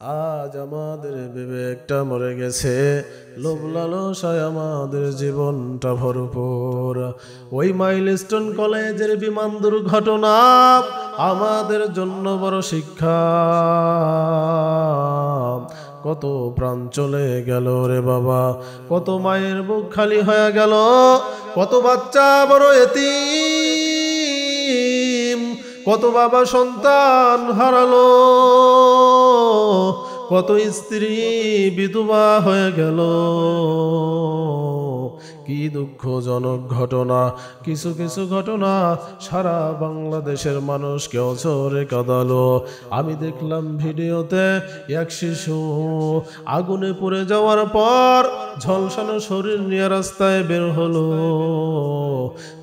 আজ আমাদের বিবেকটা মরে গেছে, লোভ লালসায় আমাদের জীবনটা ভরপুর। ওই মাইলস্টোন কলেজের বিমান দুর্ঘটনা আমাদের জন্য বড় শিক্ষা। কত প্রাণ চলে গেল রে বাবা, কত মায়ের বুক খালি হয়ে গেল, কত বাচ্চা বড় এতিম, কত বাবা সন্তান হারালো, কত স্ত্রী বিধবা হয়ে গেল। কি দুঃখজনক ঘটনা। কিছু কিছু ঘটনা সারা বাংলাদেশের মানুষকে অঝরে কাঁদালো। আমি দেখলাম ভিডিওতে এক শিশু আগুনে পুড়ে যাওয়ার পর ঝলসানো শরীর নিয়ে রাস্তায় বের হলো,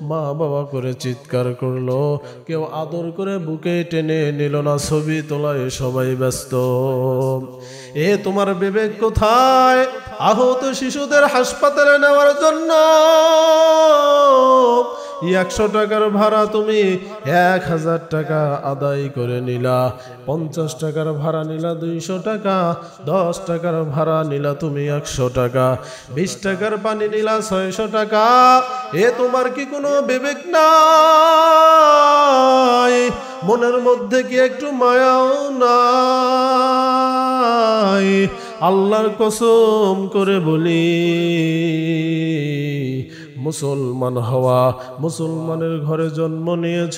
মা বাবা করে চিৎকার করলো, কেউ আদর করে বুকে টেনে নিল না, ছবি তোলায় সবাই ব্যস্ত। এ তোমার বিবেক কোথায়? আহত শিশুদের হাসপাতালে নেওয়ার জন্য 100 টাকার ভাড়া তুমি 1000 টাকা আদায় করে নিলা, 50 টাকার ভাড়া নিলা 200 টাকা, 10 টাকার ভাড়া নিলা তুমি 100 টাকা, 20 টাকার পানি নিলা 600 টাকা। এ তোমার কি কোনো বিবেক নাই? মনের মধ্যে কি একটু মায়াও নাই? আল্লাহর কসম করে বলি, মুসলমান হওয়া, মুসলমানের ঘরে জন্ম নিয়েছ,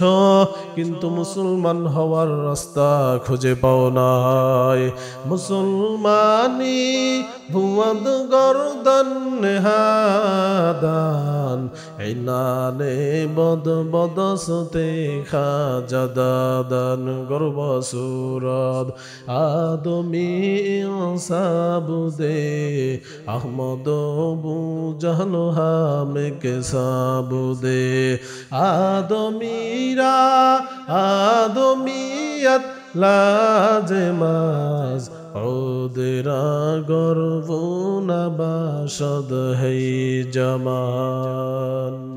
কিন্তু মুসলমান হওয়ার রাস্তা খুঁজে পাও নাই। মুসলমানি ভুয়াদ গরদান নেহাদান, ইনানে বদ বদসতে খাজাদাদান গর্ব সুরদ আদমি সাবুদে আহমদ বু জাহলো হামে কে সাবুদে। আদমিরা আদমিয়ত লাজমাজ ওদেরা গর্ব নবাসদ হে জামা।